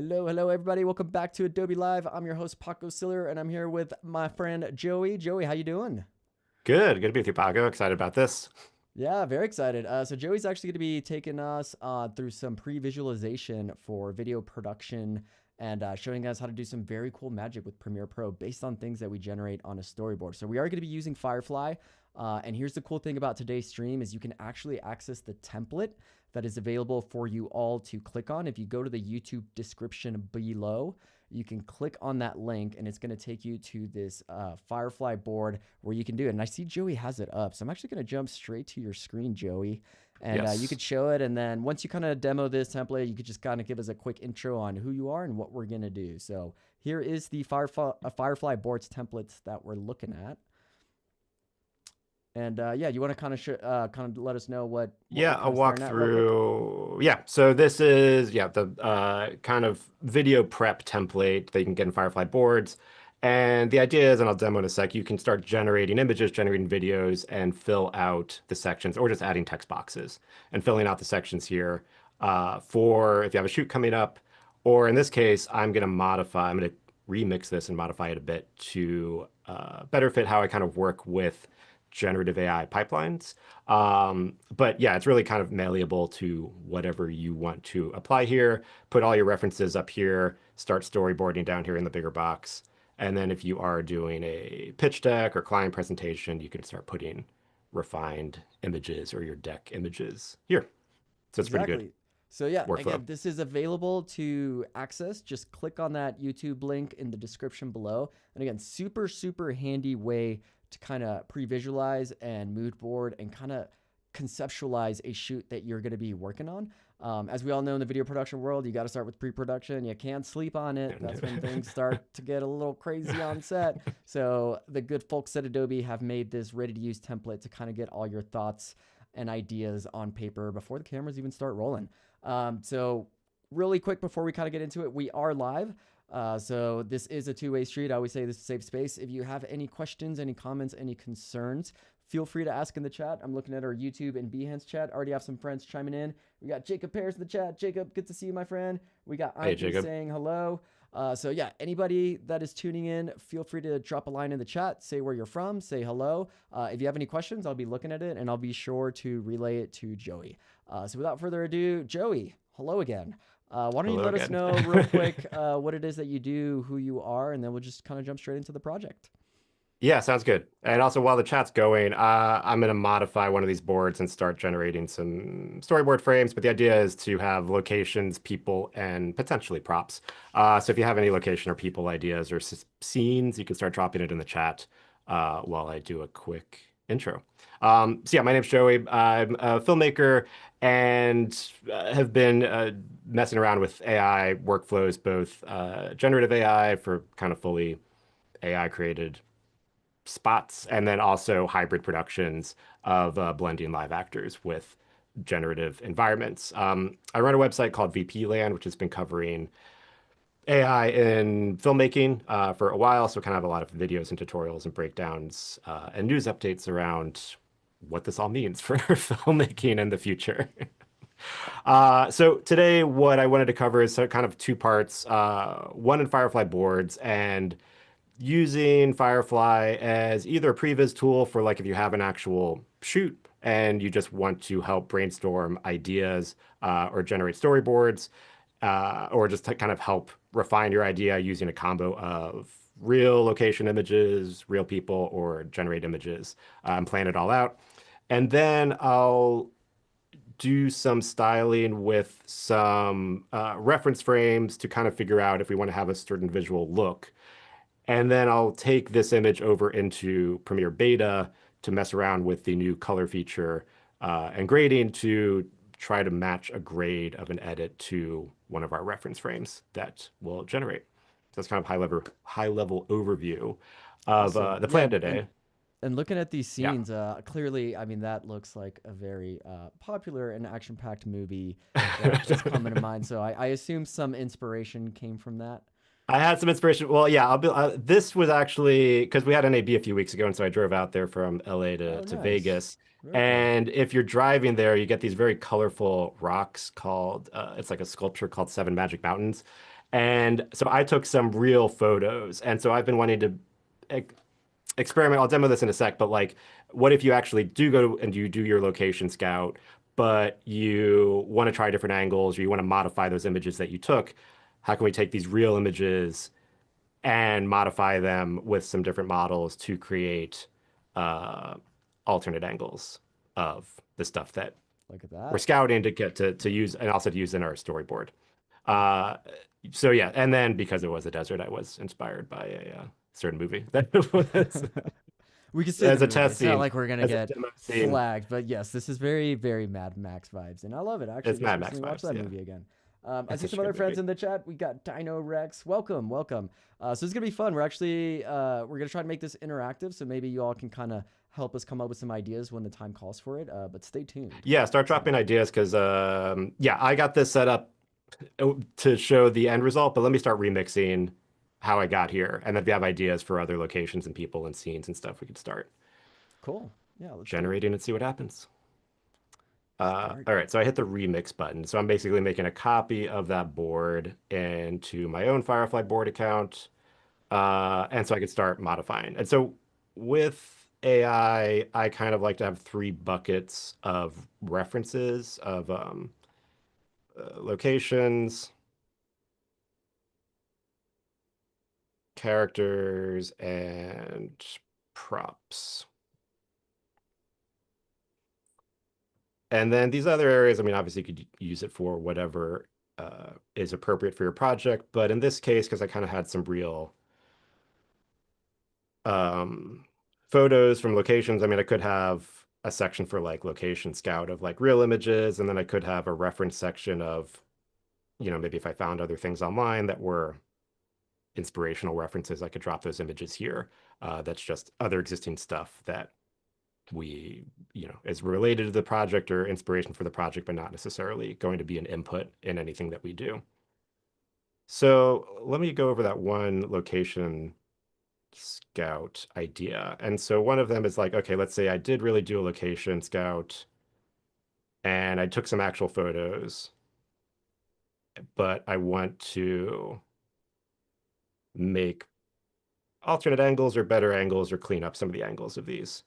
Hello, everybody. Welcome back to Adobe Live. I'm your host, Paco Siller, and I'm here with my friend Joey. Joey, how you doing? Good to be with you, Paco. Excited about this. Yeah, very excited. So Joey's actually going to be taking us through some pre-visualization for video production and showing us how to do some very cool magic with Premiere Pro based on things that we generate on a storyboard. So we are going to be using Firefly. And here's the cool thing about today's stream is you can actually access the template that is available for you all to click on. If you go to the YouTube description below, you can click on that link and it's going to take you to this Firefly board where you can do it. And I see Joey has it up. So I'm actually going to jump straight to your screen, Joey. And you Yes. could show it. And then once you kind of demo this template, you could just kind of give us a quick intro on who you are and what we're going to do. So here is the Firefly boards templates that we're looking at. And yeah, you want to kind of let us know what we're Yeah, kind I'll of walk staring at real quick? through. Yeah, so this is the kind of video prep template that you can get in Firefly Boards. And the idea is, and I'll demo in a sec, you can start generating images, generating videos, and fill out the sections, or just adding text boxes and filling out the sections here for if you have a shoot coming up. Or in this case, I'm going to remix this and modify it a bit to better fit how I kind of work with generative AI pipelines. But yeah, it's really kind of malleable to whatever you want to apply here. Put all your references up here, start storyboarding down here in the bigger box. And then if you are doing a pitch deck or client presentation, you can start putting refined images or your deck images here. So it's pretty good Exactly. So yeah, workflow. again, this is available to access. Just click on that YouTube link in the description below. And again, super handy way to kind of pre-visualize and mood board and kind of conceptualize a shoot that you're going to be working on. As we all know in the video production world, you got to start with pre-production. You can't sleep on it. That's when things start to get a little crazy on set. So the good folks at Adobe have made this ready-to-use template to kind of get all your thoughts and ideas on paper before the cameras even start rolling. So really quick before we kind of get into it, we are live. So this is a two-way street. I always say this is a safe space. If you have any questions, any comments, any concerns, feel free to ask in the chat. I'm looking at our YouTube and Behance chat. Already have some friends chiming in. We got Jacob Paris in the chat. Jacob, good to see you, my friend. We got Hey, Anki Jacob. saying hello. So yeah, anybody that is tuning in, feel free to drop a line in the chat, say where you're from, say hello. If you have any questions, I'll be looking at it and I'll be sure to relay it to Joey. So without further ado, Joey, hello again. Why don't you Hello let us again. know real quick what it is that you do, who you are, and then we'll just kind of jump straight into the project. Yeah, sounds good. And also, while the chat's going, I'm going to modify one of these boards and start generating some storyboard frames. But the idea is to have locations, people, and potentially props. So if you have any location or people ideas or scenes, you can start dropping it in the chat while I do a quick intro. So yeah, my name's Joey. I'm a filmmaker and have been messing around with AI workflows, both generative AI for kind of fully AI created spots, and then also hybrid productions of blending live actors with generative environments. I run a website called VP Land, which has been covering AI in filmmaking for a while. So kind of have a lot of videos and tutorials and breakdowns and news updates around what this all means for filmmaking in the future. So today, what I wanted to cover is kind of two parts. One in Firefly Boards and using Firefly as either a previs tool for like if you have an actual shoot and you just want to help brainstorm ideas or generate storyboards, or just to kind of help refine your idea using a combo of real location images, real people, or generate images and plan it all out. And then I'll do some styling with some reference frames to kind of figure out if we want to have a certain visual look. And then I'll take this image over into Premiere Beta to mess around with the new color feature and grading to try to match a grade of an edit to one of our reference frames that will generate. So that's kind of high level overview of Awesome. the Yeah, plan today. and looking at these Yeah. scenes, clearly, I mean, that looks like a very popular and action-packed movie that is coming to mind. So I assume some inspiration came from that. I had some inspiration. Well, yeah, this was actually because we had an AB a few weeks ago, and so I drove out there from LA Oh, to nice. Vegas. Very cool. And if you're driving there, you get these very colorful rocks called it's like a sculpture called Seven Magic Mountains. And so I took some real photos. And so I've been wanting to experiment. I'll demo this in a sec, but like, what if you actually do go and you do your location scout, but you want to try different angles or you want to modify those images that you took? How can we take these real images and modify them with some different models to create uh, alternate angles of the stuff that Look at we're that. scouting to get to use and also to use in our storyboard. Uh, so yeah, and then because it was a desert, I was inspired by a certain movie that was We can say the as a movie. test It's not scene, like we're gonna as a get demo scene. flagged, but yes, this is very, very Mad Max vibes, and I love it. Actually, It's just Mad Max recently watched vibes. that Yeah, movie again. I it's see such a some other good friends movie. in the chat. We got Dino Rex. Welcome, welcome. So it's gonna be fun. We're actually we're gonna try to make this interactive, so maybe you all can kind of help us come up with some ideas when the time calls for it. But stay tuned. Yeah, start So dropping ideas because yeah, I got this set up to show the end result, but let me start remixing how I got here, and then if you have ideas for other locations and people and scenes and stuff, we could start cool. Yeah, let's do it. generating and see what happens. Start. All right, so I hit the remix button. So I'm basically making a copy of that board into my own Firefly board account. And so I could start modifying. And so with I kind of like to have three buckets of references of locations, characters, and props. And then these other areas, I mean, obviously you could use it for whatever is appropriate for your project. But in this case, because I kind of had some real um, photos from locations, I mean, I could have a section for like location scout of like real images, and then I could have a reference section of, maybe if I found other things online that were inspirational references, I could drop those images here. That's just other existing stuff that we, is related to the project or inspiration for the project, but not necessarily going to be an input in anything that we do. So let me go over that one location scout idea. And so one of them is like, okay, let's say I did really do a location scout and I took some actual photos, but I want to make alternate angles or better angles or clean up some of the angles of these.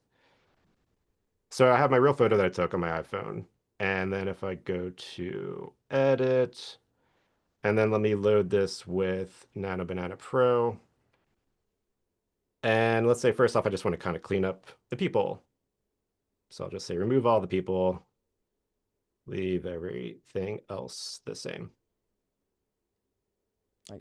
So I have my real photo that I took on my iPhone. And then if I go to edit, and then let me load this with Nano Banana Pro. And let's say first off, I just want to kind of clean up the people. So I'll just say remove all the people, leave everything else the same.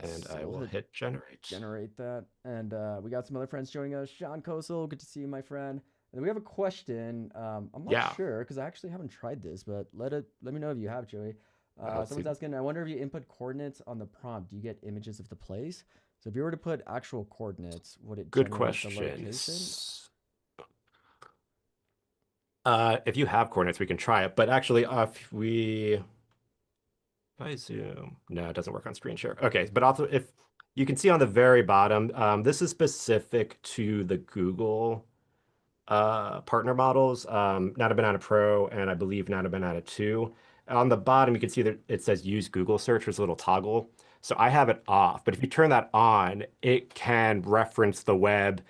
And Nice. So I we'll will hit generate. generate that. And we got some other friends joining us. Sean Kosel, good to see you, my friend. And then we have a question. I'm not Yeah, sure because I actually haven't tried this, but let me know if you have, Joey. let's see. Someone's asking, I wonder if you input coordinates on the prompt, do you get images of the place? So if you were to put actual coordinates, would it Good generate the question. location? If you have coordinates, we can try it. But actually, if I zoom, no, it doesn't work on screen share. Okay, but also if you can see on the very bottom, this is specific to the Google partner models, Nano Banana Pro and I believe Nano Banana 2. On the bottom, you can see that it says use Google search. There's a little toggle. So I have it off, but if you turn that on, it can reference the web.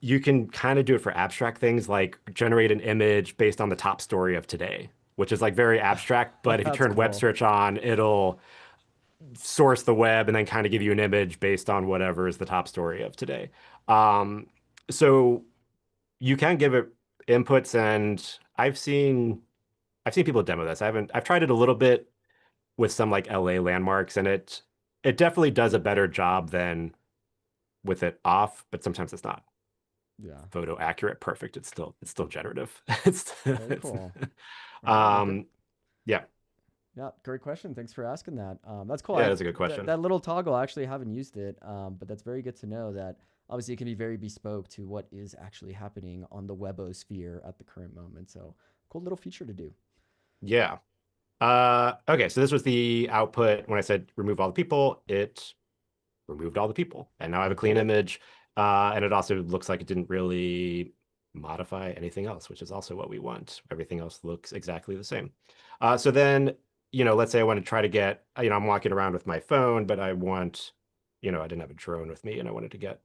You can kind of do it for abstract things like generate an image based on the top story of today, which is like very abstract. But if you That's turn web cool. search on, it'll source the web and then kind of give you an image based on whatever is the top story of today. Um, so you can give it inputs, and I've seen people demo this. I've tried it a little bit with some like LA landmarks, and it definitely does a better job than with it off, but sometimes it's not Yeah. photo accurate, perfect. It's still generative. It's, Very it's cool. All right. Well, good. um yeah, Yeah, great question. Thanks for asking that. That's cool. yeah, that's a good That question. that little toggle, I actually haven't used it, but that's very good to know that obviously it can be very bespoke to what is actually happening on the webosphere at the current moment. So cool little feature to do. Yeah. Okay, so this was the output. When I said remove all the people, it removed all the people. And now I have a It did clean it. image. And it also looks like it didn't really modify anything else, which is also what we want. Everything else looks exactly the same. So then let's say I want to try to get, I'm walking around with my phone, but I want, I didn't have a drone with me and I wanted to get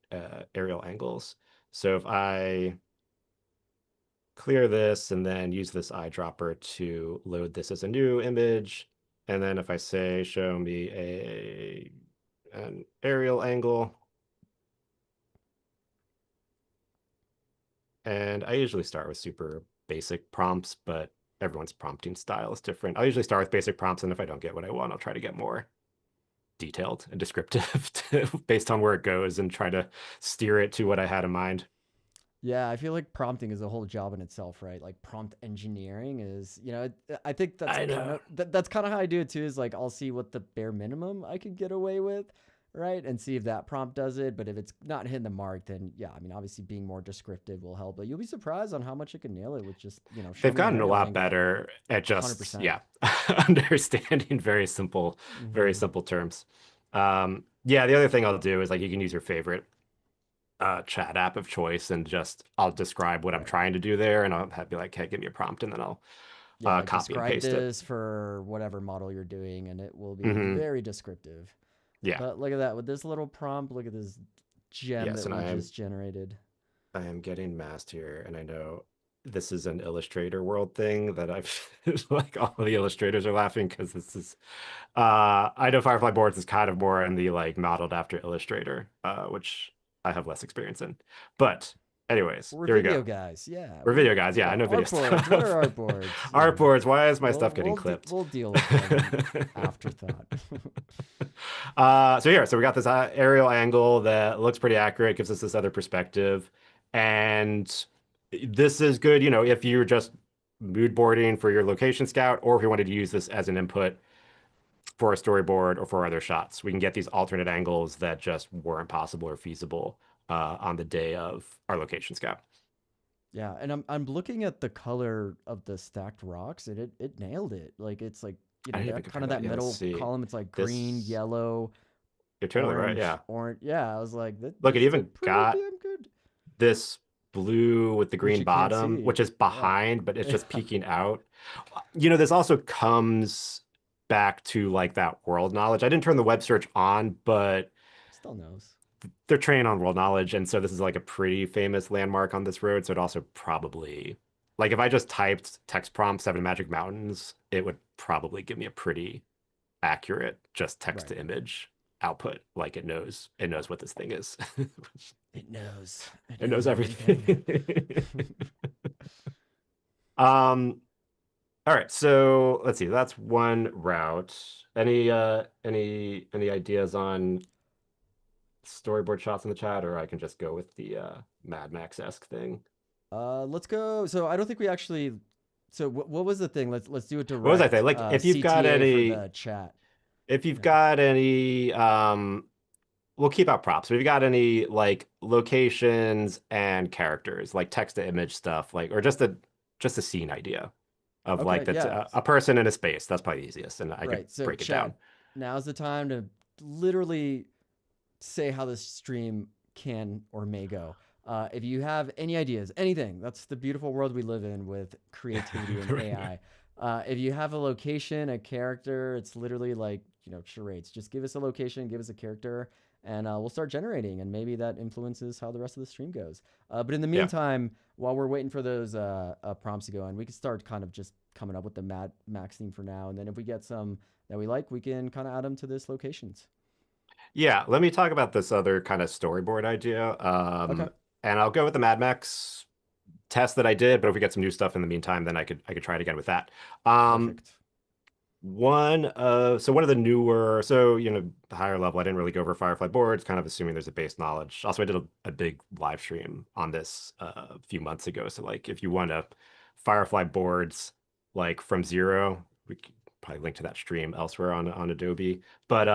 aerial angles. So if I clear this and then use this eyedropper to load this as a new image, and then if I say, show me an aerial angle, and I usually start with super basic prompts, but everyone's prompting style is different. I'll usually start with basic prompts, and if I don't get what I want, I'll try to get more detailed and descriptive based on where it goes and try to steer it to what I had in mind. Yeah, I feel like prompting is a whole job in itself, right? Like prompt engineering is, I think that's I kind know. of that's kind of how I do it too. Is like I'll see what the bare minimum I could get away with, right? And see if that prompt does it. But if it's not hitting the mark, then yeah, I mean, obviously being more descriptive will help. But you'll be surprised on how much it can nail it with just, show They've me an gotten a aerial lot angle. better at Hundred just, percent. yeah, understanding very Mm-hmm. simple terms. Yeah, the other thing I'll do is like you can use your favorite chat app of choice and just I'll describe what I'm Right. trying to do there and I'll be like, hey, give me a prompt and then I'll Yeah, like copy and describe paste it. this for whatever model you're doing, and it will be Hmm. very descriptive. Yeah. But look at that with this little prompt. Look at this gem Yes, that and we just generated. I am getting masked here, and I know this is an Illustrator world thing that I've like all the illustrators are laughing because this is I know Firefly Boards is kind of more in the like modeled after Illustrator, which I have less experience in. But anyways, We're here we video go. guys. Yeah, We're video guys. Yeah, I yeah. know video Art boards. What are stuff. art boards? Art boards, why is my stuff getting clipped? We'll deal with them afterthought. So here, so we got this aerial angle that looks pretty accurate, gives us this other perspective. And this is good, if you're just mood boarding for your location scout, or if you wanted to use this as an input for a storyboard or for other shots. We can get these alternate angles that just weren't possible or feasible on the day of our location scout. Yeah, and I'm looking at the color of the stacked rocks, and it nailed it. Like it's like I didn't even that kind compare of that. that Yeah, let's middle see. column. It's like green, This, yellow, you're totally right. orange, Yeah. orange. Yeah, I was like, Look, it this even did pretty got damn good. this blue with the Which green you can't bottom, see. which is Yeah, behind, but it's just yeah. peeking out. This also comes back to like that world knowledge. I didn't turn the web search on, but Still knows. they're trained on world knowledge. And so this is like a pretty famous landmark on this road. So it also probably, like if I just typed text prompt Seven Magic Mountains, it would probably give me a pretty accurate just text Right. to image output. Like it knows what this thing is. It knows. It It knows knows everything. everything. Um, all right, so let's see. That's one route. Any ideas on storyboard shots in the chat, or I can just go with the Mad Max-esque thing? Let's go. So I don't think we actually. So what was the thing? Let's do a What was I saying? direct Like CTA for the chat. if you've Yeah. got any we'll keep out props. But if you got any like locations and characters, like text to image stuff, like or just a scene idea of like Okay. that's Yeah. a person in a space. That's probably the easiest, and I could Right. So break it down. chat. Now's the time to literally say how this stream can or may go. If you have any ideas, anything, that's the beautiful world we live in with creativity and Right. AI. If you have a location, a character, it's literally like, charades. Just give us a location, give us a character, and we'll start generating. And maybe that influences how the rest of the stream goes. But in the Yeah. meantime, while we're waiting for those prompts to go in, we can start kind of just coming up with the Mad Max theme for now. And then if we get some that we like, we can kind of add them to this locations. Yeah, let me talk about this other kind of storyboard idea. Okay. And I'll go with the Mad Max test that I did, but if we get some new stuff in the meantime, then I could try it again with that. Um, Perfect. one of the newer, so the higher level, I didn't really go over Firefly boards, kind of assuming there's a base knowledge. Also, I did a big live stream on this a few months ago. So like if you want to Firefly boards like from zero, we could probably link to that stream elsewhere on Adobe. But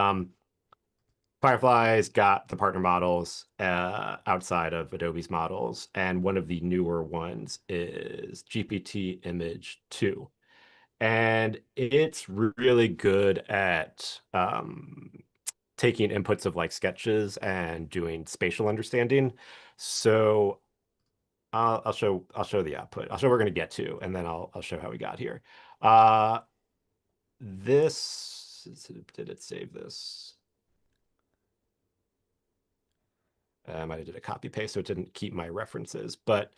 Firefly's got the partner models outside of Adobe's models, and one of the newer ones is GPT Image 2. And it's really good at taking inputs of like sketches and doing spatial understanding. So I'll show the output. I'll show what we're gonna get to, and then I'll show how we got here. Uh, this, did it save this? I might have did a copy paste, so it didn't keep my references. But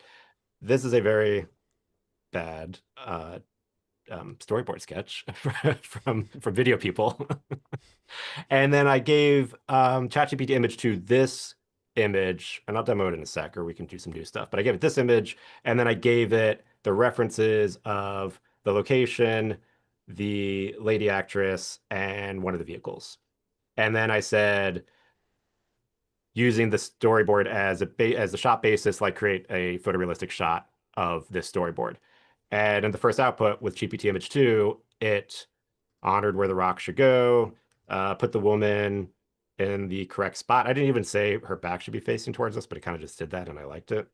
this is a very bad storyboard sketch from video people. And then I gave ChatGPT image to this image, and I'll demo it in a sec, or we can do some new stuff. But I gave it this image, and then I gave it the references of the location, the lady actress, and one of the vehicles. And then I said, using the storyboard as as the shot basis, like create a photorealistic shot of this storyboard. And in the first output with GPT Image 2, it honored where the rock should go, put the woman in the correct spot. I didn't even say her back should be facing towards us, but it kind of just did that and I liked it.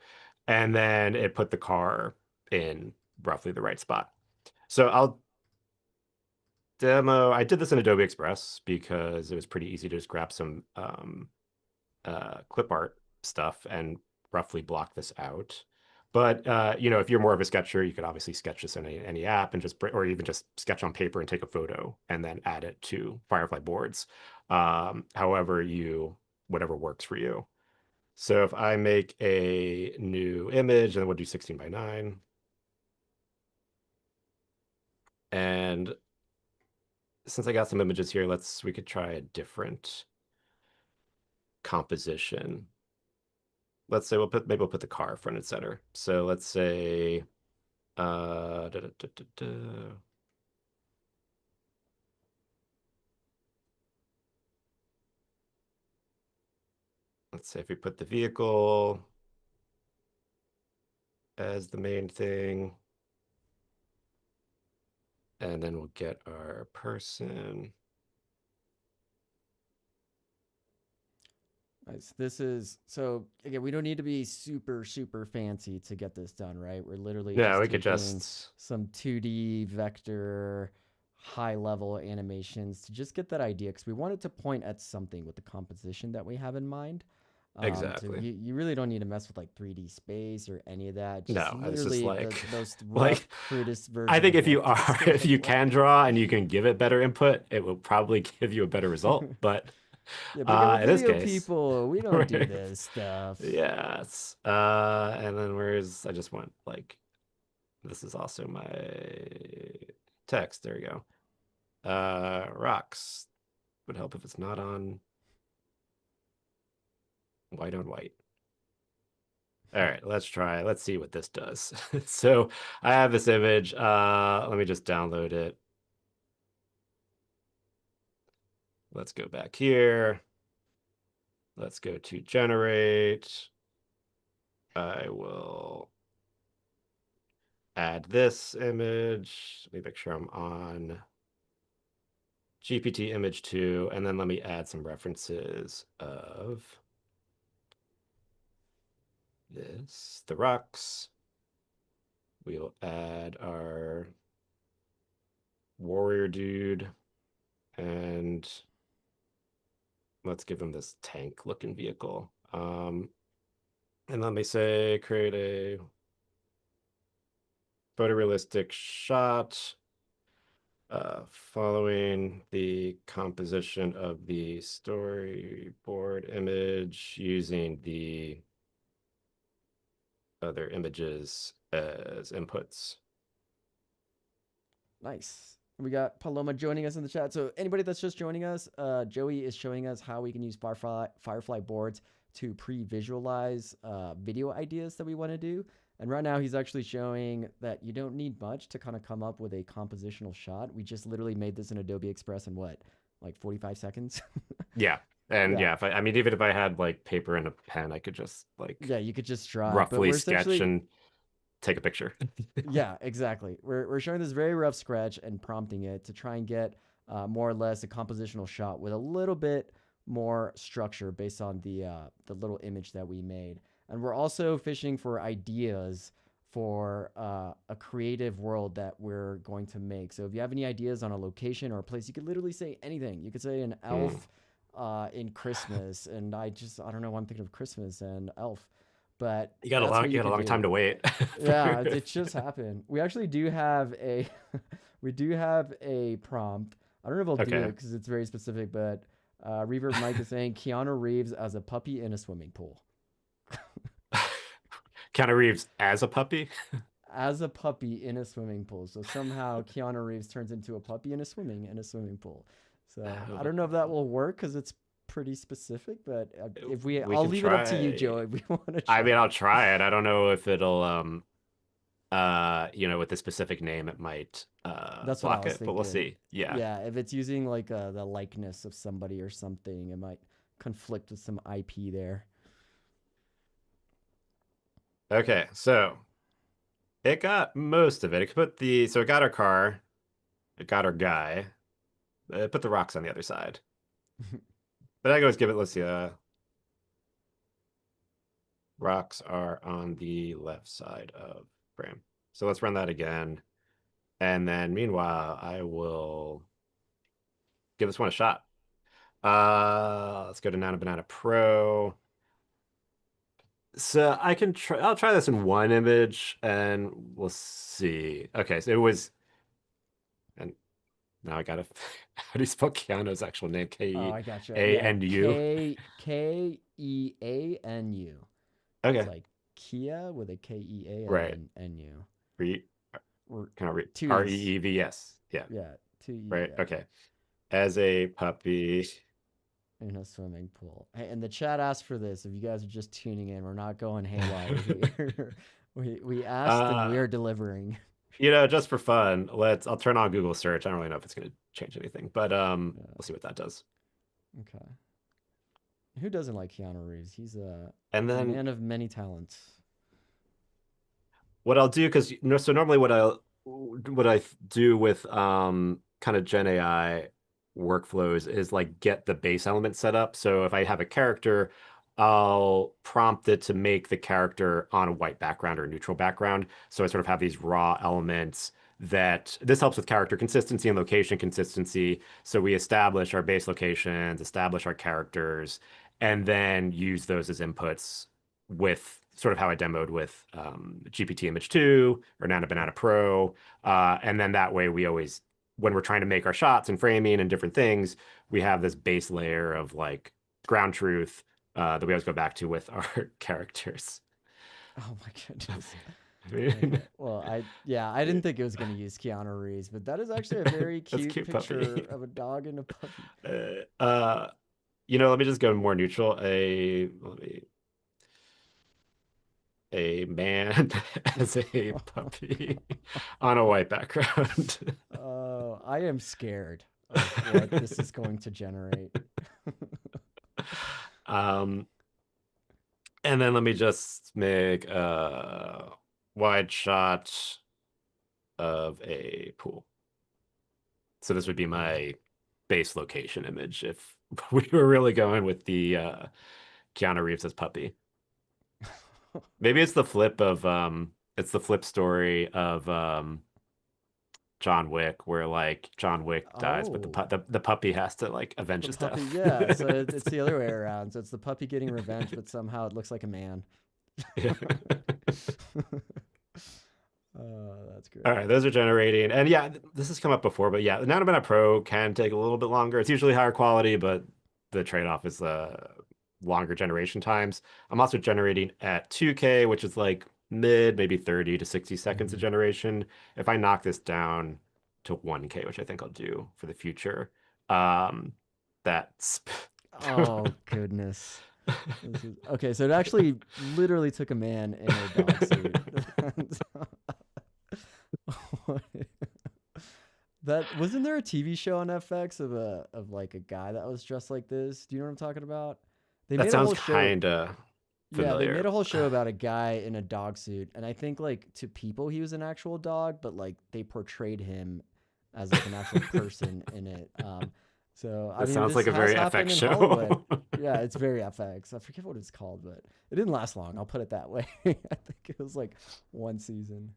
And then it put the car in roughly the right spot. So I'll demo. I did this in Adobe Express because it was pretty easy to just grab some clip art stuff and roughly block this out. But if you're more of a sketcher, you could obviously sketch this in any app and or even just sketch on paper and take a photo and then add it to Firefly Boards. However whatever works for you. So if I make a new image, and then we'll do 16 by 9. And since I got some images here, we could try a different composition. Let's say maybe we'll put the car front and center. So let's say da, da, da, da, da. Let's say if we put the vehicle as the main thing, and then we'll get our person. Nice. So again, we don't need to be super, super fancy to get this done, right? We're literally Yeah, just we could taking just some 2D vector high level animations to just get that idea because we want it to point at something with the composition that we have in mind. So exactly. you really don't need to mess with like 3D space or any of that. Just No, it's just literally the like most rough, like crudest I version think of if you what are this could if look you like. can draw and you can give it better input, it will probably give you a better result. But Yeah, but again, we're in this video case, people. We don't do this stuff. yes. And then I just want like this is also my text. There we go. Rocks would help if it's not on white on white. All right, let's try. Let's see what this does. So I have this image. Let me just download it. Let's go back here. Let's go to generate. I will add this image. Let me make sure I'm on GPT image 2, and then let me add some references of the rocks. We'll add our warrior dude, and let's give him this tank looking vehicle. And let me say, create a photorealistic shot following the composition of the storyboard image using the other images as inputs. Nice. We got Paloma joining us in the chat. So anybody that's just joining us, Joey is showing us how we can use Firefly boards to pre-visualize video ideas that we want to do. And right now he's actually showing that you don't need much to kind of come up with a compositional shot. We just literally made this in Adobe Express in what, like 45 seconds? Yeah. And Yeah. yeah, I mean, even if I had like paper and a pen, I could just like Yeah, you could just draw it. But roughly we're sketch essentially and take a picture. Yeah, exactly. We're showing this very rough sketch and prompting it to try and get more or less a compositional shot with a little bit more structure based on the little image that we made. And we're also fishing for ideas for a creative world that we're going to make. So if you have any ideas on a location or a place, you could literally say anything. You could say an elf in Christmas, and I don't know why I'm thinking of Christmas and elf. but You got a that's long what you you got a could long time do. to wait. Yeah, it just happened. We actually do have a we do have a prompt. I don't know if I'll do it Okay. because it's very specific, but Reverb Mike is saying Keanu Reeves as a puppy in a swimming pool. Keanu Reeves as a puppy. As a puppy in a swimming pool. So somehow Keanu Reeves turns into a puppy in a swimming pool. So I don't know if that will work because it's pretty specific, but if we, We I'll can leave it up to you, try. Joe. If we want to I try mean, I'll it. try it. I don't know if it'll with the specific name it might That's what I block was it, but we'll thinking. see. Yeah. Yeah, if it's using like the likeness of somebody or something, it might conflict with some IP there. Okay, so it got most of it. It could put the so it got our car, it got our guy. It put the rocks on the other side. But I can always give it, let's see, rocks are on the left side of frame. So let's run that again. And then meanwhile, I will give this one a shot. Let's go to Nano Banana Pro. So I can try, I'll try this in one image and we'll see. Okay, so it was, and now I gotta, how do you spell Keanu's actual name? Oh, I gotcha. Yeah, Keanu? Keanu. So it's Okay, like Kia with a Kea and right. then NU. Re, Or kind of re, two E's. Reevs. Yeah, Yeah, two E. right. Yeah, Okay. As a puppy. in a swimming pool. Hey, and the chat asked for this. If you guys are just tuning in, we're not going haywire here. We asked and we Uh, are delivering. just for fun, I'll turn on Google search. I don't really know if it's gonna change anything, but Yeah. we'll see what that does. Okay. Who doesn't like Keanu Reeves? He's a And then man of many talents. what I'll do, because so normally what I do with kind of Gen AI workflows is like get the base element set up. So if I have a character, I'll prompt it to make the character on a white background or a neutral background. So I sort of have these raw elements that this helps with character consistency and location consistency. So we establish our base locations, establish our characters, and then use those as inputs with sort of how I demoed with GPT Image 2 or Nano Banana Pro. And then that way we always, when we're trying to make our shots and framing and different things, we have this base layer of like ground truth that we always go back to with our characters. Oh my goodness. I mean, Okay. Well, I didn't think it was going to use Keanu Reeves, but that is actually a very that's a cute cute picture puppy. of a dog and a puppy. Uh, uh, let me just go more neutral. A man as a puppy on a white background. Oh, I am scared of what this is going to generate. um, and then let me just make a wide shot of a pool. So this would be my base location image if we were really going with the Keanu Reeves as puppy. Maybe it's the flip story of John Wick, where like John Wick dies, but Oh, the puppy has to like avenge the his puppy. death. Yeah, so it's the other way around. So it's the puppy getting revenge, but somehow it looks like a man. Yeah. That's All great. right, those are generating, and yeah, this has come up before, but yeah, the Nano Pro can take a little bit longer. It's usually higher quality, but the trade-off is longer generation times. I'm also generating at 2K, which is like maybe 30 to 60 seconds of Mhm. generation. If I knock this down to 1K, which I think I'll do for the future, um, that's Oh goodness. This is okay. So it actually literally took a man in a dog suit. That wasn't there a TV show on FX of like a guy that was dressed like this? Do you know what I'm talking about? They that made a sounds whole show. kind of Yeah, they made familiar. a whole show about a guy in a dog suit, and I think like to people he was an actual dog, but like they portrayed him as like an actual person in it. So I That mean, sounds this like a has very happened FX in Hollywood. show. Yeah, it's very FX. I forget what it's called, but it didn't last long. I'll put it that way. I think it was like one season.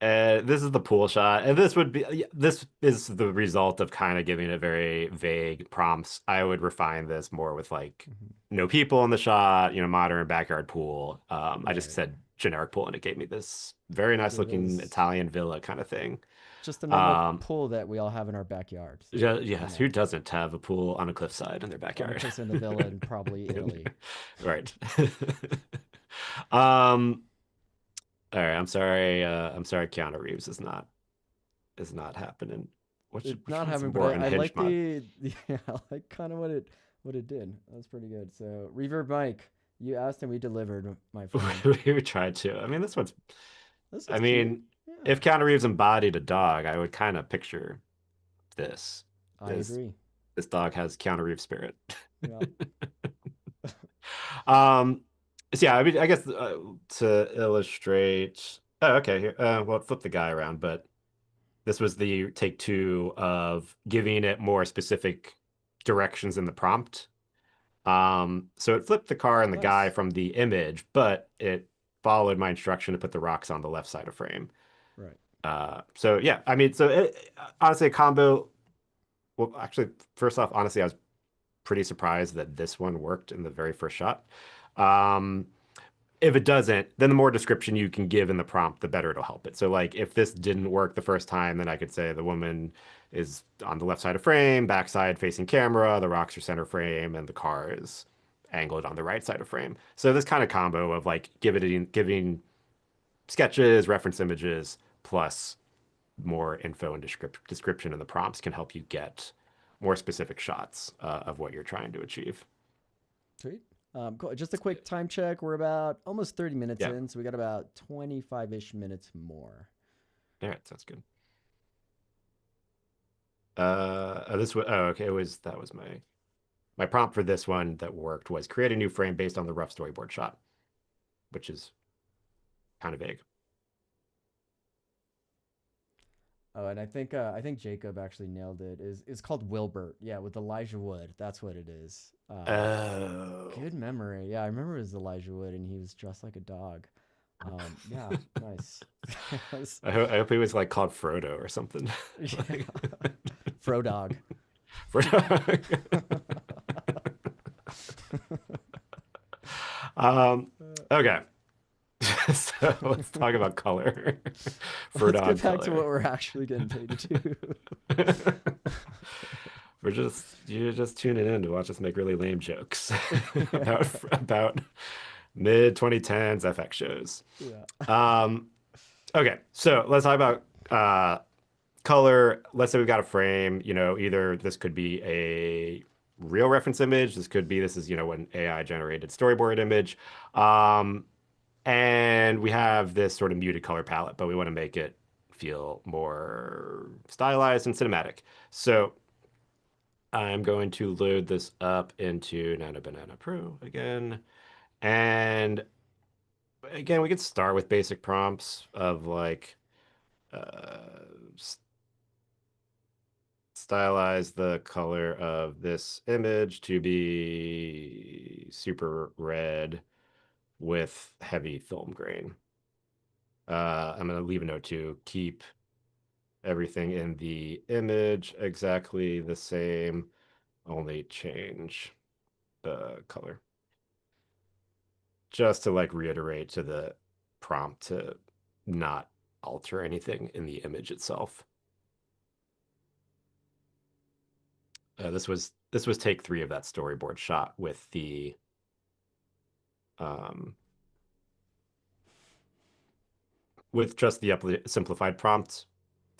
And this is the pool shot, and this would be this is the result of kind of giving it very vague prompts. I would refine this more with like Mhm. no people in the shot, modern backyard pool. I just Right. said generic pool, and it gave me this very nice It looking was Italian villa kind of thing. just a normal Um, pool that we all have in our backyard. So, yes, who doesn't have a pool on a cliffside in their on a backyard? cliff in the villa in probably Italy. Right. Um, all right, I'm sorry. I'm sorry, Keanu Reeves is not happening. It's Which not one's having, but more I unhinged like mod? yeah, I like kind of what it did. That was pretty good. So Reverb Mike, you asked and we delivered, my friend. We tried to. I mean, this one's. This I is cute. mean, Yeah, if Keanu Reeves embodied a dog, I would kind of picture this. I This agree. this dog has Keanu Reeves spirit. Yeah. Um, so yeah, I mean, I guess to illustrate. Oh, okay. Here, well, flip the guy around, but this was the take two of giving it more specific directions in the prompt. So it flipped the car and the guy Nice. from the image, but it followed my instruction to put the rocks on the left side of frame. Right. So yeah, I mean, honestly, a combo. Well, actually, first off, honestly, I was pretty surprised that this one worked in the very first shot. Um, if it doesn't, then the more description you can give in the prompt, the better it'll help it. So like if this didn't work the first time, then I could say the woman is on the left side of frame, backside facing camera, the rocks are center frame, and the car is angled on the right side of frame. So this kind of combo of like giving sketches, reference images, plus more info and description in the prompts can help you get more specific shots of what you're trying to achieve. Sweet. Cool. Just a quick time check. We're about almost 30 minutes Yeah. in, so we got about 25-ish minutes more. All right. Sounds good. This was okay. It was that was my prompt for this one that worked was create a new frame based on the rough storyboard shot, which is kind of vague. Oh, and I think Jacob actually nailed it. Is called Wilbert. Yeah, with Elijah Wood. That's what it is. Oh, Good memory. Yeah, I remember it was Elijah Wood, and he was dressed like a dog. Yeah, nice. I hope he was like called Frodo or something. Yeah, Like, Frodog. Frodo. Um, okay. So let's talk about color for Let's get dog back to what color. we're actually getting paid to do. You're just tuning in to watch us make really lame jokes Yeah, about mid 2010s FX shows. yeah. Um, okay, so let's talk about color. Let's say we've got a frame, either this could be a real reference image, this is, an AI generated storyboard image. Um, and we have this sort of muted color palette, but we want to make it feel more stylized and cinematic. So I'm going to load this up into Nano Banana Pro again. And again, we could start with basic prompts of like stylize the color of this image to be super red with heavy film grain. I'm going to leave a note to keep everything in the image exactly the same, only change the color. Just to like reiterate to the prompt to not alter anything in the image itself. This was take three of that storyboard shot um, with just the simplified prompts.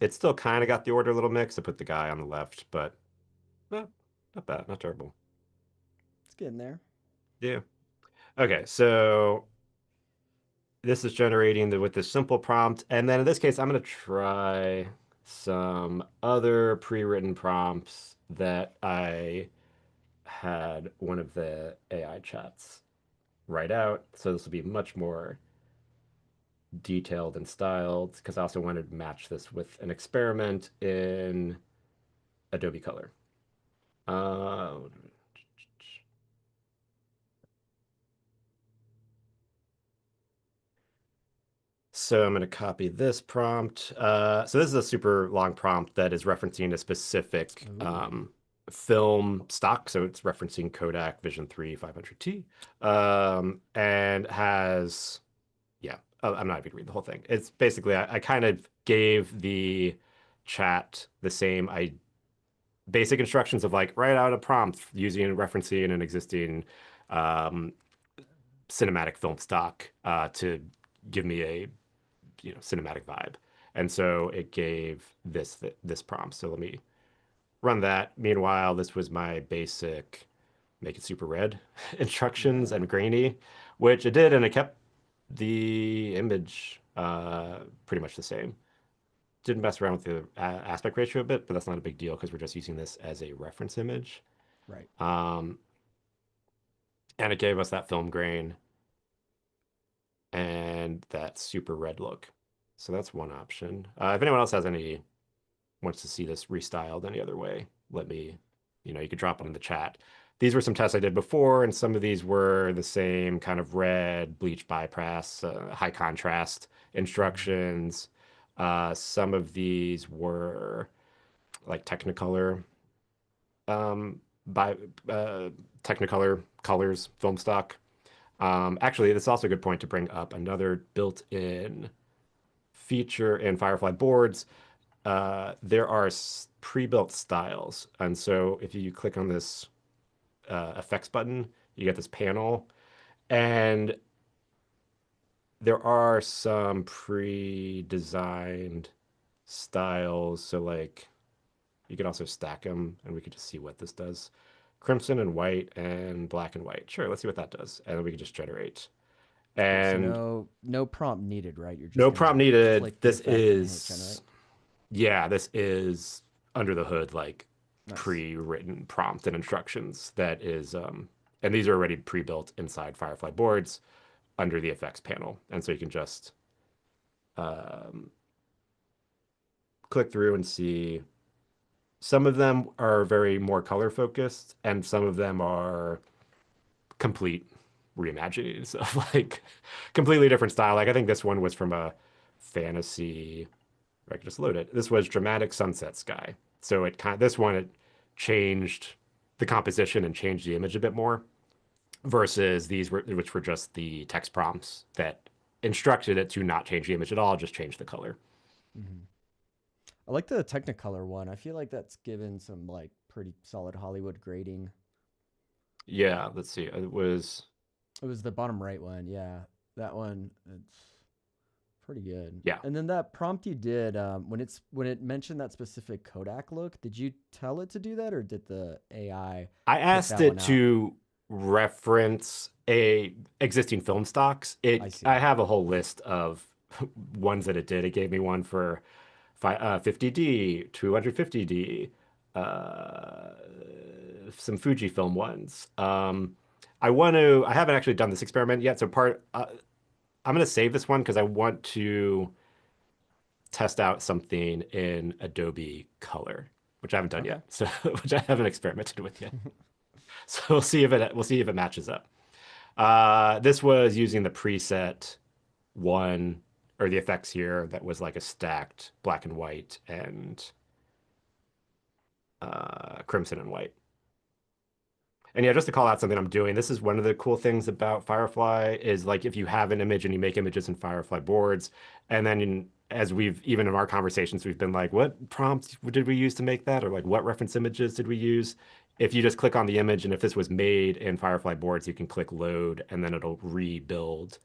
It still kind of got the order a little mixed. I put the guy on the left, but not bad, not terrible. It's getting there. Yeah. Okay, so this is generating with this simple prompt. And then in this case, I'm going to try some other pre-written prompts that I had one of the AI chats write out. So this will be much more detailed and styled because I also wanted to match this with an experiment in Adobe Color. Uh, So I'm going to copy this prompt. So this is a super long prompt that is referencing a specific Ooh. film stock. So it's referencing Kodak Vision 3 500T, and has, yeah, I'm not even gonna read the whole thing. It's basically, I kind of gave the chat the same basic instructions of like write out a prompt using and referencing an existing um, cinematic film stock to give me a cinematic vibe. And so it gave this prompt. So let me run that. Meanwhile, this was my basic make it super red instructions Yeah. and grainy, which it did, and it kept the image pretty much the same. Didn't mess around with the aspect ratio a bit, but that's not a big deal because we're just using this as a reference image. Right. Um, and it gave us that film grain and that super red look. So that's one option. If anyone else has any wants to see this restyled any other way, let me, you could drop it in the chat. These were some tests I did before, and some of these were the same kind of red, bleach bypass, high contrast Hmm. instructions. Some of these were like Technicolor, by Technicolor colors, film stock. Actually, that's also a good point to bring up another built-in feature in Firefly boards. There are pre-built styles. And so if you click on this effects button, you get this panel. And there are some pre-designed styles. So like you could also stack them and we could just see what this does. Crimson and white and black and white. Sure, let's see what that does. And then we can just generate. Cool. So And no prompt needed, right? You're just no gonna prompt needed. click the This effect and hit is generate. Yeah, this is under the hood, like Nice. pre-written prompt and instructions that is, and these are already pre-built inside Firefly boards under the effects panel. And so you can just um, click through and see some of them are very more color focused, and some of them are complete reimaginings of like completely different style. Like I think this one was from a fantasy. I can just load it. This was dramatic sunset sky. So this one it changed the composition and changed the image a bit more versus these which were just the text prompts that instructed it to not change the image at all, just change the color. Hmm. I like the Technicolor one. I feel like that's given some like pretty solid Hollywood grading. Yeah, let's see. It was It was the bottom right one. Yeah, that one. It's pretty good. yeah. And then that prompt you did when it mentioned that specific Kodak look, did you tell it to do that or did the AI I pick asked that one it out? to reference a existing film stocks. I I see. have a whole list of ones that it did. It gave me one for 50D, 250D, uh, some Fujifilm ones. I haven't actually done this experiment yet. So I'm going to save this one because I want to test out something in Adobe Color, which I haven't done Okay. yet. So, which I haven't experimented with yet. So we'll see if it matches up. This was using the preset one or the effects here that was like a stacked black and white and crimson and white. And yeah, just to call out something I'm doing, this is one of the cool things about Firefly is like if you have an image and you make images in Firefly boards, and then as we've even in our conversations, we've been like, what prompts did we use to make that? Or like what reference images did we use? If you just click on the image and if this was made in Firefly boards, you can click load and then it'll rebuild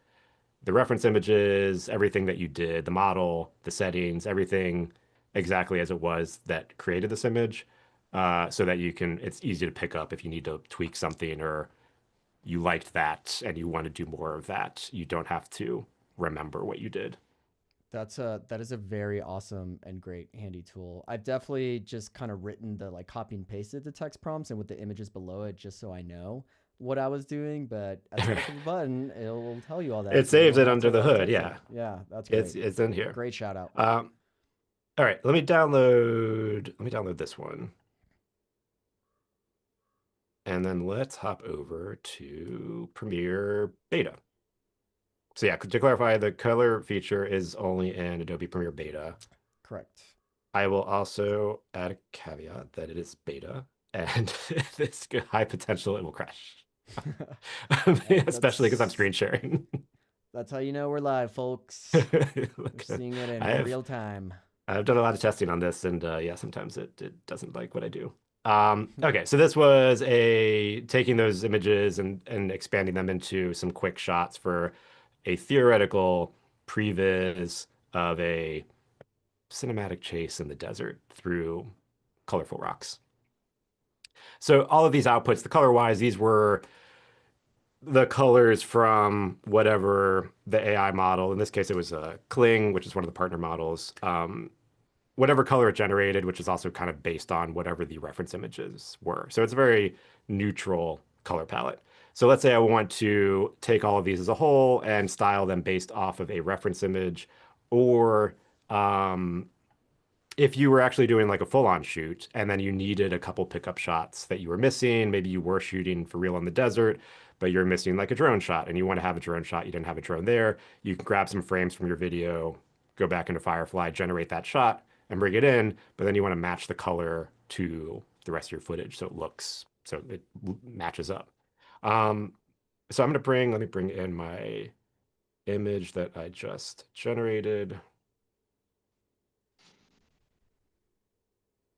the reference images, everything that you did, the model, the settings, everything exactly as it was that created this image, so that it's easy to pick up if you need to tweak something or you liked that and you want to do more of that. You don't have to remember what you did. That is a very awesome and great handy tool. I've definitely just kind of written the like copy and pasted the text prompts and with the images below it just so I know what I was doing, but at the click of a button, it'll tell you all that It so you saves don't it have under to the like hood. type stuff. Yeah, Yeah, that's it's great. it's in here. Great shout out. Um, all right, let me download this one, and then let's hop over to Premiere Beta. So yeah, to clarify, the color feature is only in Adobe Premiere Beta. Correct. I will also add a caveat that it is beta and it's high potential it will crash. Especially because I'm That's screen sharing. how you know we're live, folks. We're Look, seeing it I in have real time. I've done a lot of testing on this, and yeah, sometimes it doesn't like what I do. Okay, so this was a taking those images and expanding them into some quick shots for a theoretical previs of a cinematic chase in the desert through colorful rocks. So all of these outputs, the color wise, these were the colors from whatever the AI model. In this case, it was Kling, which is one of the partner models. Whatever color it generated, which is also kind of based on whatever the reference images were. So it's a very neutral color palette. So let's say I want to take all of these as a whole and style them based off of a reference image, or if you were actually doing like a full-on shoot and then you needed a couple pickup shots that you were missing, maybe you were shooting for real in the desert, but you're missing like a drone shot and you want to have a drone shot, you didn't have a drone there, you can grab some frames from your video, go back into Firefly, generate that shot and bring it in, but then you want to match the color to the rest of your footage so it matches up. Um, so let me bring in my image that I just generated.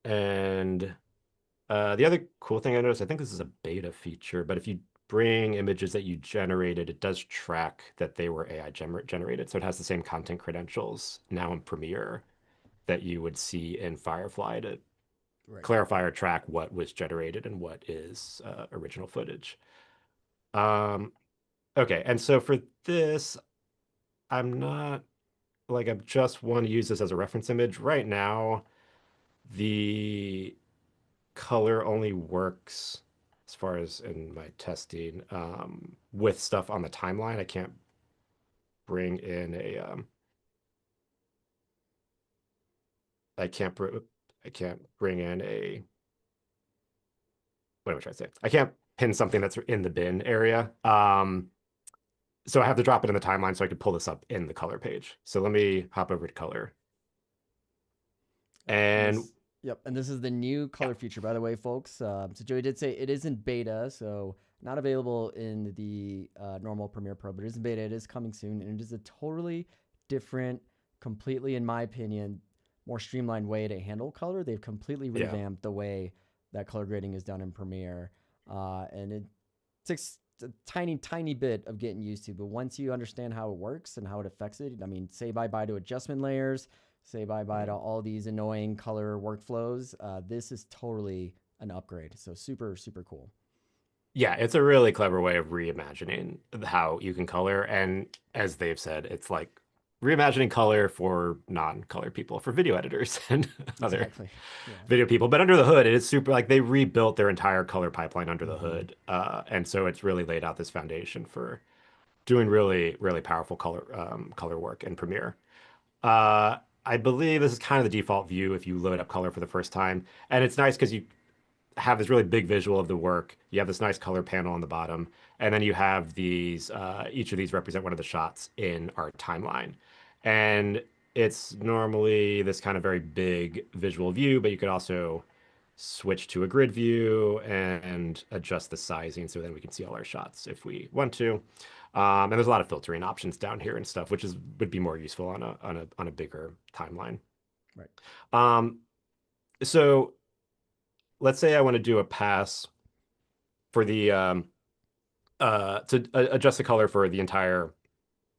And the other cool thing I noticed, I think this is a beta feature, but if you bring images that you generated, it does track that they were AI generated. So it has the same content credentials now in Premiere that you would see in Firefly to Right. clarify or track what was generated and what is original footage. Um, okay, and so for this, I'm not like I just want to use this as a reference image. Right now, the color only works as far as in my testing with stuff on the timeline. I can't bring in a I can't br I can't bring in a what am I trying to say? I can't pin something that's in the bin area. So I have to drop it in the timeline so I could pull this up in the color page. So let me hop over to color. And And this, yep, and this is the new yeah, color feature, by the way, folks. So Joey did say it is in beta, so not available in the normal Premiere Pro, but it is in beta. It is coming soon, and it is a totally different, completely, in my opinion, more streamlined way to handle color. They've completely yeah. revamped the way that color grading is done in Premiere, and it takes a tiny, tiny bit of getting used to. But once you understand how it works and how it affects it, I mean, say bye bye to adjustment layers, say bye bye to all these annoying color workflows. This is totally an upgrade. So super, super cool. Yeah, it's a really clever way of reimagining how you can color. And as they've said, it's like reimagining color for non-color people, for video editors and other Exactly. Yeah. video people. But under the hood, it is super like they rebuilt their entire color pipeline under the Mm-hmm. hood. And so it's really laid out this foundation for doing really, really powerful color work in Premiere. I believe this is kind of the default view if you load up color for the first time. And it's nice because you have this really big visual of the work. You have this nice color panel on the bottom, and then you have these, each of these represent one of the shots in our timeline. And it's normally this kind of very big visual view, but you could also switch to a grid view and adjust the sizing so then we can see all our shots if we want to. And there's a lot of filtering options down here and stuff, which is would be more useful on a bigger timeline. Right. Um, so let's say I want to do a pass for the to adjust the color for the entire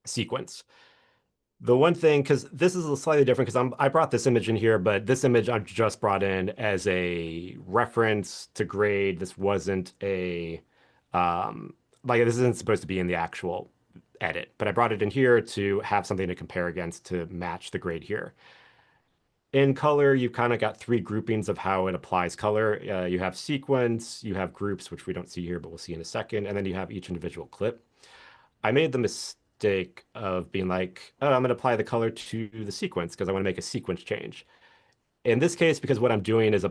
sequence. The one thing, because this is slightly different, because I brought this image in here, but this image I've just brought in as a reference to grade. This wasn't a like this isn't supposed to be in the actual edit, but I brought it in here to have something to compare against to match the grade here. In color, you've kind of got three groupings of how it applies color. You have sequence, you have groups, which we don't see here, but we'll see in a second, and then you have each individual clip. I made the mistake of being like, oh, I'm going to apply the color to the sequence because I want to make a sequence change. In this case, because what I'm doing is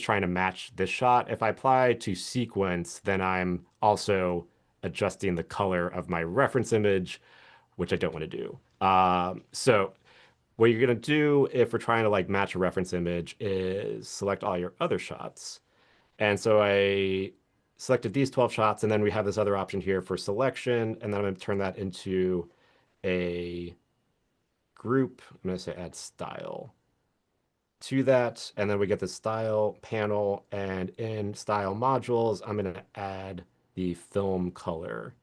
trying to match this shot. If I apply to sequence, then I'm also adjusting the color of my reference image which I don't want to do. So what you're going to do if we're trying to like match a reference image is select all your other shots. And so I selected these 12 shots, and then we have this other option here for selection, and then I'm going to turn that into a group. I'm going to say add style to that, and then we get the style panel, and in style modules, I'm going to add the film color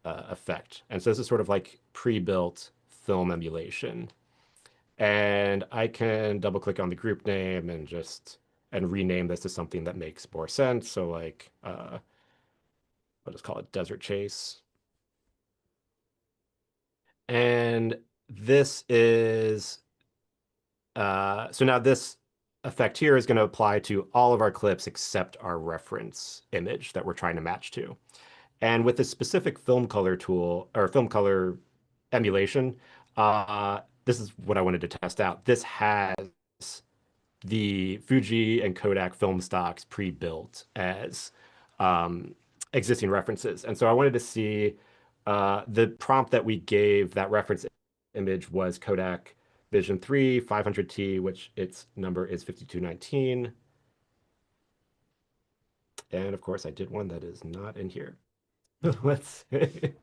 effect. And so this is sort of like pre-built film emulation. And I can double click on the group name and just and rename this to something that makes more sense. So like I'll just call it Desert Chase. And this is so now this effect here is going to apply to all of our clips except our reference image that we're trying to match to. And with this specific film color tool or film color emulation, this is what I wanted to test out. This has the Fuji and Kodak film stocks pre-built as um, existing references. And so I wanted to see the prompt that we gave that reference image was Kodak Vision 3 500T, which its number is 5219. And of course, I did one that is not in here. Let's say,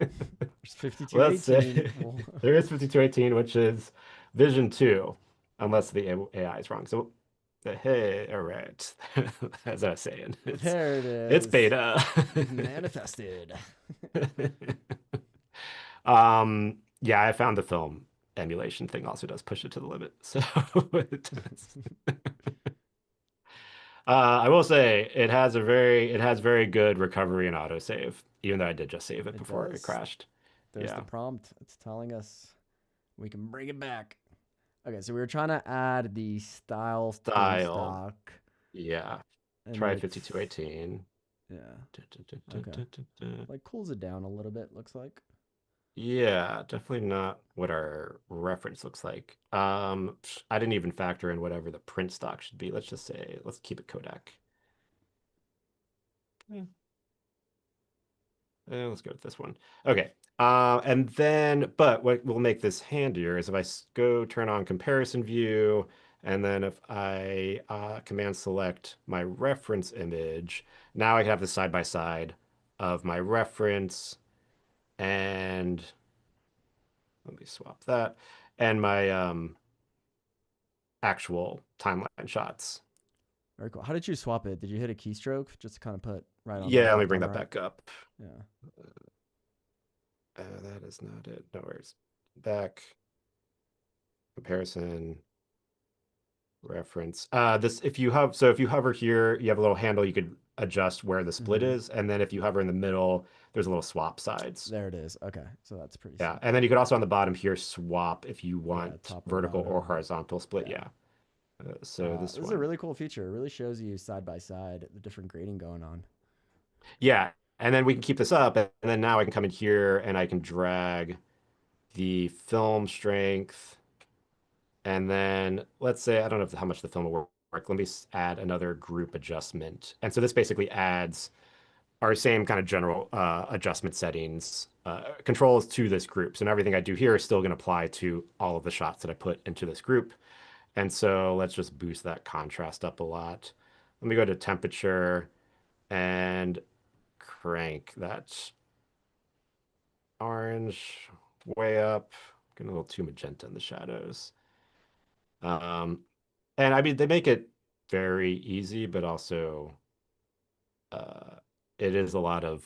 There's let's 5218. say there is 5218, which is Vision 2, unless the AI is wrong. So, hey, all right. As I was saying, There it it's is. beta. Manifested. Yeah, I found the film emulation thing also does push it to the limit. So it does. I will say it has very good recovery and autosave, even though I did just save it It before it does. crashed. There's the Yeah. prompt. It's telling us we can bring it back. Okay, so we were trying to add the style film Style. stock, Yeah. and Try it's 5218. yeah. Okay, like cools it down a little bit. Looks like. Yeah, definitely not what our reference looks like. I didn't even factor in whatever the print stock should be. Let's just say, let's keep it Kodak. Yeah. Let's go with this one. Okay. And then, but what will make this handier is if I go turn on comparison view, and then if I command select my reference image, now I have the side by side of my reference and let me swap that and my actual timeline shots. Very cool. How did you swap it? Did you hit a keystroke just to kind of put right on Yeah, the let me left bring on the that right? back up. Yeah. That is not it. No worries. Back comparison. Reference. This if you have so if you hover here, you have a little handle you could adjust where the split Mm-hmm. is, and then if you hover in the middle, there's a little swap sides. There it is. Okay, so that's pretty Yeah, and simple. then you could also on the bottom here swap if you Yeah, want top or vertical or bottom. horizontal split. Yeah. Yeah. So this This is a one. really cool feature. It really shows you side by side the different grading going on. Yeah, and then we can keep this up, and then now I can come in here and I can drag the film strength, and then let's say I don't know how much the film will work. Let me add another group adjustment, and so this basically adds our same kind of general adjustment settings controls to this group. So now everything I do here is still going to apply to all of the shots that I put into this group. And so let's just boost that contrast up a lot. Let me go to temperature and crank that orange way up. Getting a little too magenta in the shadows. Um, and I mean, they make it very easy, but also uh, it is a lot of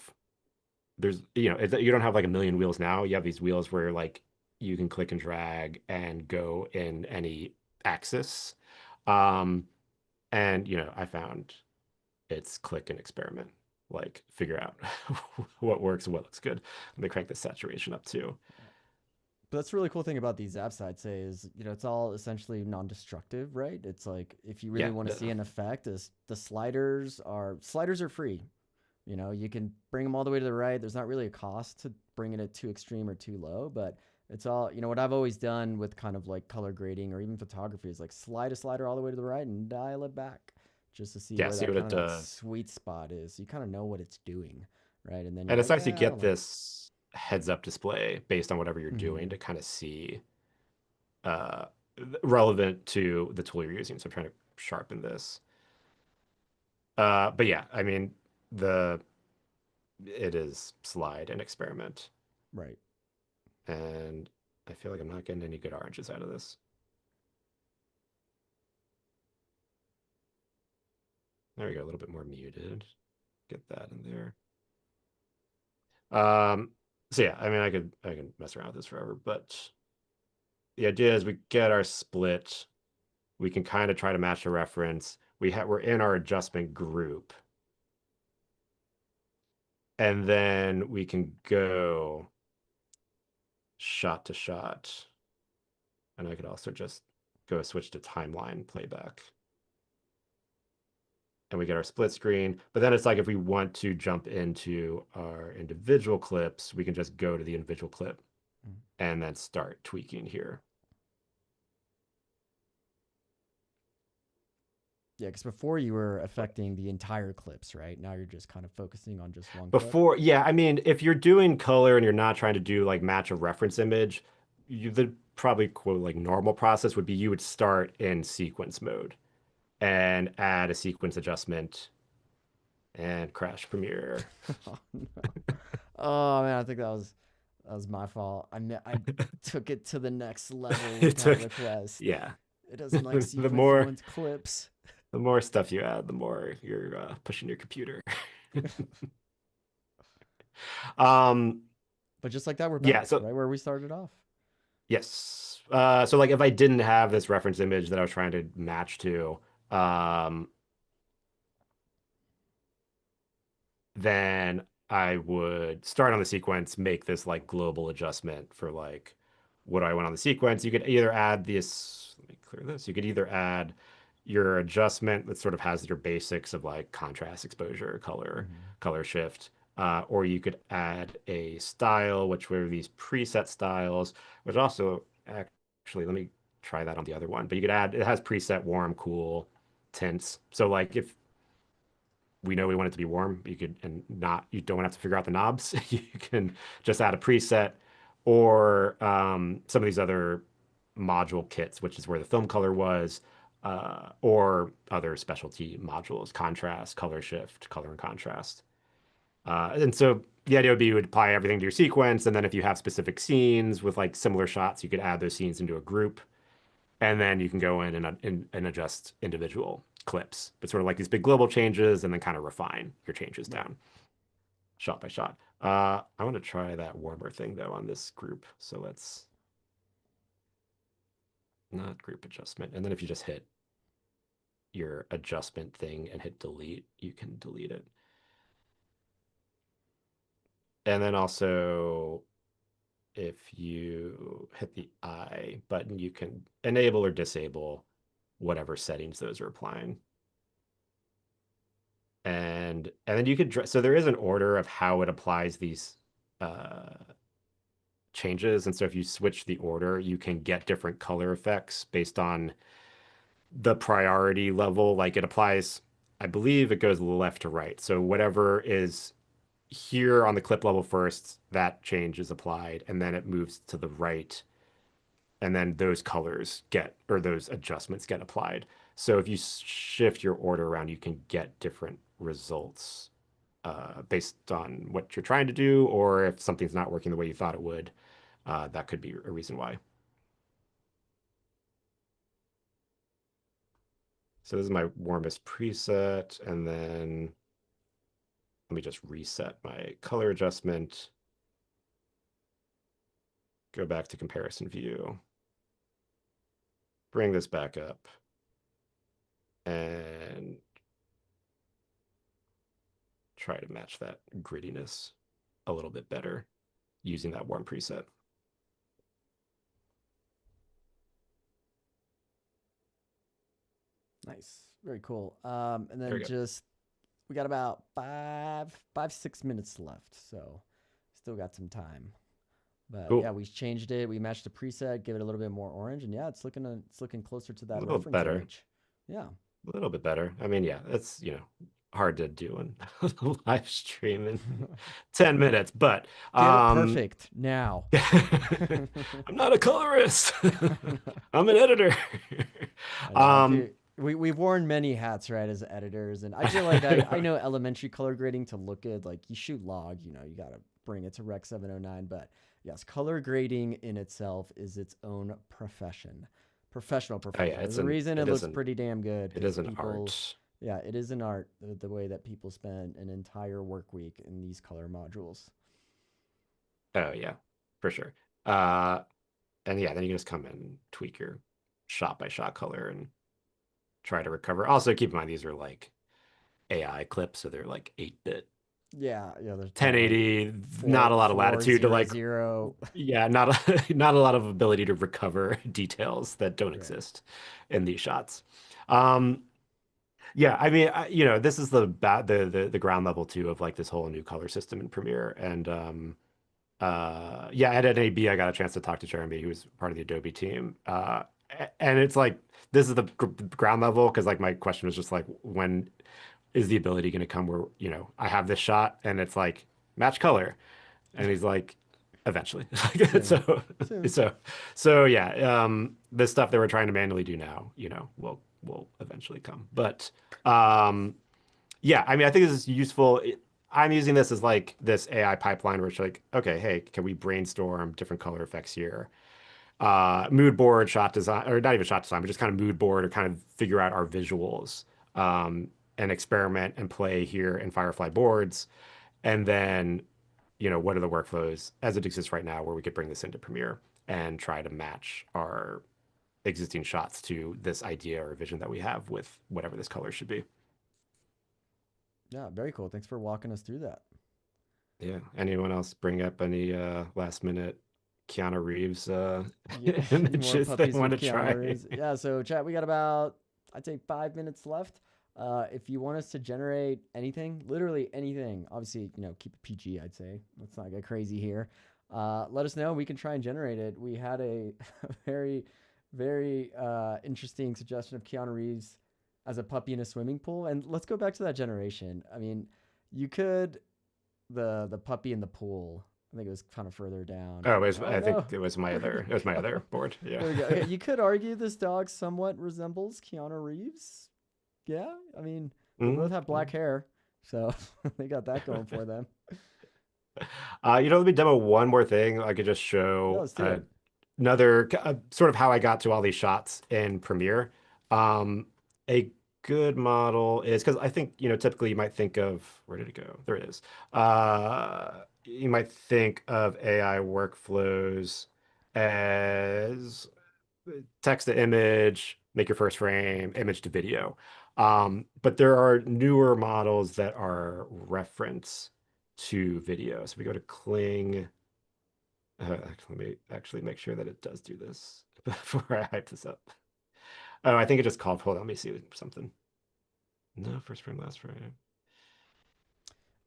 there's you don't have like a million wheels now. You have these wheels where like you can click and drag and go in any axis. Um, and I found it's click and experiment, like figure out what works and what looks good. Let me crank the saturation up too. But that's the really cool thing about these apps, I'd say, is it's all essentially non-destructive, right? It's like if you really Yeah, want to see an effect, is the sliders are free. You can bring them all the way to the right. There's not really a cost to bringing it too extreme or too low, but it's all, what I've always done with kind of like color grading or even photography is like slide a slider all the way to the right and dial it back just to see yeah. where See that what kind it of that does. sweet spot is. You kind of know what it's doing, right? And then you're And it's like, nice to yeah, I get don't know. this. heads up display based on whatever you're doing Hmm. to kind of see uh, relevant to the tool you're using. So I'm trying to sharpen this. But yeah, I mean, the it is slide and experiment. Right. And I feel like I'm not getting any good oranges out of this. There we go, a little bit more muted. Get that in there. Um, so yeah, I mean, I can mess around with this forever, but the idea is we get our split. We can kind of try to match the reference. We're in our adjustment group, and then we can go shot to shot. And I could also just go switch to timeline playback. And we get our split screen. But then it's like if we want to jump into our individual clips, we can just go to the individual clip and then start tweaking here. Yeah, because before you were affecting the entire clips, right? Now you're just kind of focusing on just one clip. Before, yeah, I mean, if you're doing color and you're not trying to do like match a reference image, the probably quote like normal process would be you would start in sequence mode and add a sequence adjustment and crash Premiere. Oh no. Oh man, I think that was my fault. I took it to the next level with It my took, request. yeah. It doesn't like The more sequence clips. the more stuff you add, the more you're pushing your computer. um, But just like that, we're yeah. back So right where we started off. yes. So like if I didn't have this reference image that I was trying to match to, um, then I would start on the sequence, make this like global adjustment for like what do I want on the sequence. You could either add this, let me clear this. You could either add your adjustment that sort of has your basics of like contrast, exposure, color, Hmm. color shift, or you could add a style, which were these preset styles, which also actually, let me try that on the other one. But you could add, it has preset warm, cool tints. So like if we know we want it to be warm. You could, and not, you don't have to figure out the knobs. You can just add a preset or some of these other module kits, which is where the film color was, or other specialty modules, contrast, color shift, color and contrast. And so the idea would be you would apply everything to your sequence. And then if you have specific scenes with like similar shots, you could add those scenes into a group and then you can go in and adjust individual clips. But sort of like these big global changes, and then kind of refine your changes Right. down shot by shot. I want to try that warmer thing though on this group. So let's not group adjustment. And then if you just hit your adjustment thing and hit delete, you can delete it. And then also if you hit the I button, you can enable or disable whatever settings those are applying. And then you could so there is an order of how it applies these uh, changes. And so if you switch the order, you can get different color effects based on the priority level. Like it applies, I believe it goes left to right. So whatever is here on the clip level first, that change is applied, and then it moves to the right, and then those colors get, or those adjustments get applied. So if you shift your order around, you can get different results based on what you're trying to do, or if something's not working the way you thought it would, that could be a reason why. So this is my warmest preset, and then let me just reset my color adjustment, go back to comparison view, bring this back up, and try to match that grittiness a little bit better using that warm preset. Nice. Very cool. And There we then go. just we got about 6 minutes left, so still got some time. But yeah, Cool. we changed it. We matched the preset, give it a little bit more orange, and yeah, it's looking closer to A that little reference better. image. Yeah. A little bit better. I mean, yeah, it's, hard to do in a live stream in 10 minutes, but Get it perfect now. I'm not a colorist. I'm an editor. I know. um We've worn many hats, right, as editors, and I feel like I know elementary color grading to look good. Like you shoot log, you gotta bring it to Rec 709. But yes, color grading in itself is its own profession, professional oh yeah, profession. There's a reason it it looks isn't pretty damn good it because is an people, art. yeah, it is an art. The way that people spend an entire work week in these color modules. Oh yeah, for sure. Uh and yeah, then you can just come in, tweak your shot by shot color and try to recover. Also, keep in mind these are like AI clips, so they're like 8-bit, Yeah, yeah. There's probably like 1080, not four a lot of four latitude to zero like, zero. yeah, not a lot of ability to recover details that don't Right. exist in these shots. Um, yeah, I mean, this is the ground level too of like this whole new color system in Premiere, and yeah, at NAB, I got a chance to talk to Jeremy, who was part of the Adobe team. And it's like, this is the ground level because like my question was just like, when is the ability going to come where, I have this shot and it's like match color. And he's like, eventually. Soon. So, Soon. so, so yeah, the stuff that we're trying to manually do now, will eventually come. But, yeah, I mean, I think this is useful. I'm using this as like this AI pipeline where it's like, okay, hey, can we brainstorm different color effects here? Mood board, shot design, or not even shot design, but just kind of mood board or kind of figure out our visuals, and experiment and play here in Firefly boards. And then, what are the workflows as it exists right now where we could bring this into Premiere and try to match our existing shots to this idea or vision that we have with whatever this color should be. Yeah, very cool. Thanks for walking us through that. Yeah. Anyone else bring up any last minute Keanu Reeves Yeah, more images they puppies want with to Keanu try? Reeves. Yeah, so chat, we got about, I'd say, 5 minutes left. If you want us to generate anything, literally anything, obviously, keep it PG, I'd say. Let's not get crazy here. Let us know. We can try and generate it. We had a very, very interesting suggestion of Keanu Reeves as a puppy in a swimming pool. And let's go back to that generation. I mean, you could, the puppy in the pool. I think it was kind of further down. Oh, Oh I think no. it was my other board. Yeah. There we go. Okay, you could argue this dog somewhat resembles Keanu Reeves. Yeah, I mean, they both have black Mhm. hair, so they got that going for them. Let me demo one more thing. I could just Yeah, show let's do it. another sort of how I got to all these shots in Premiere. A good model is because I think, typically you might think of, where did it go? There it is. You might think of AI workflows as text to image, make your first frame, image to video. But there are newer models that are reference to video. So we go to Kling. Let me actually make sure that it does do this before I hype this up. Oh, I think it just called. Hold on, let me see something. No, first frame, last frame.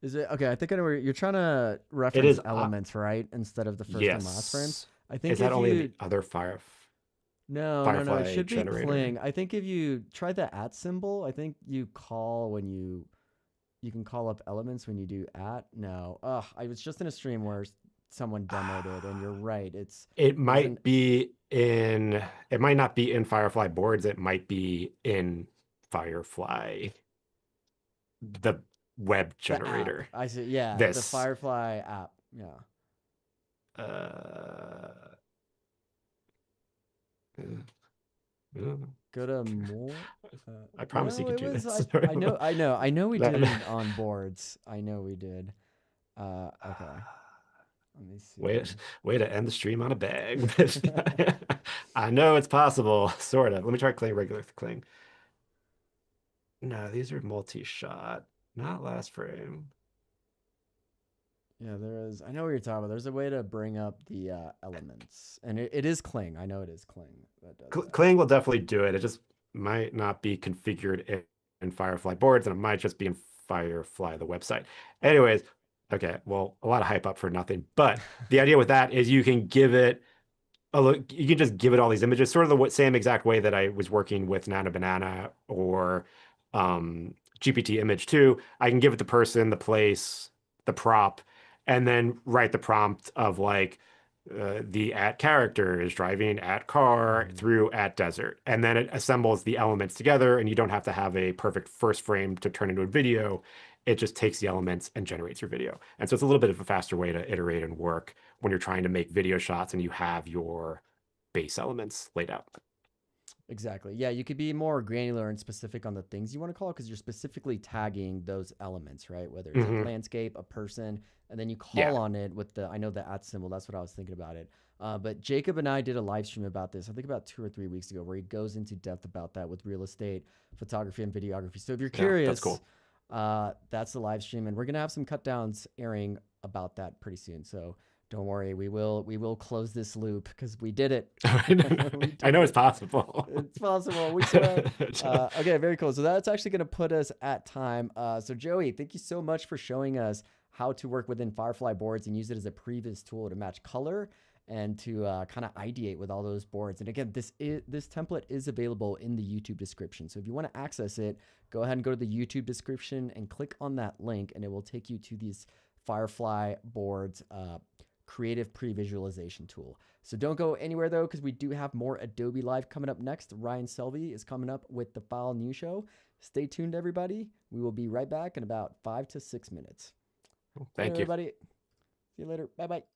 Is it okay? I think I know where you're trying to It reference is. elements, right? Instead of the first and last frame. Yes. I Is think that if only in the you other no, no, no, it Firefly should be generator? Kling. I think if you try the at symbol, I think you call when you can call up elements when you do at. No, I was just in a stream where someone demoed it, and you're right. It There's an might be in. It might not be in Firefly boards. It might be in Firefly, the web the app. generator. I see. Yeah, the This. Firefly app. Yeah. Uh, uh, Go to more. I promise you No, could it do was. this. I know. We did That- it on boards. I know we did. Okay. Let me way, see. way to end the stream on a bag. I know it's possible, sort of. Let me try Kling, regular Kling. No, these are multi-shot, not last frame. Yeah, there is. I know what you're talking about. There's a way to bring up the elements, and it is Kling. I know it is Kling that does that. Kling will definitely do it. It just might not be configured in Firefly boards, and it might just be in Firefly, the website. Anyways, okay, well, a lot of hype up for nothing. But the idea with that is you can give it a look, you can just give it all these images, sort of the same exact way that I was working with Nana Banana or GPT image too. I can give it the person, the place, the prop, and then write the prompt of like the at character is driving at car Mhm. through at desert. And then it assembles the elements together, and you don't have to have a perfect first frame to turn into a video. It just takes the elements and generates your video. And so it's a little bit of a faster way to iterate and work when you're trying to make video shots and you have your base elements laid out. Exactly. Yeah, you could be more granular and specific on the things you want to call because you're specifically tagging those elements, right? Whether it's a Hmm. landscape, a person, and then you call Yeah. on it with the, I know the at symbol. That's what I was thinking about it. But Jacob and I did a live stream about this, I think about 2 or 3 weeks ago, where he goes into depth about that with real estate, photography, and videography. So if you're Yeah, that's curious, cool. that's the live stream. And we're going to have some cut downs airing about that pretty soon. So don't worry, we will close this loop because we did it. We I did know it's it. possible. It's possible. We swear. Okay, very cool. So that's actually going to put us at time. So Joey, thank you so much for showing us how to work within Firefly boards and use it as a previs tool to match color and to kind of ideate with all those boards. And again, this template is available in the YouTube description. So if you want to access it, go ahead and go to the YouTube description and click on that link, and it will take you to these Firefly boards creative pre-visualization tool. So don't go anywhere though, because we do have more Adobe Live coming up next. Ryan Selvey is coming up with the File News Show. Stay tuned, everybody. We will be right back in about 5 to 6 minutes. All right, Thank you. everybody. See you later. Bye bye.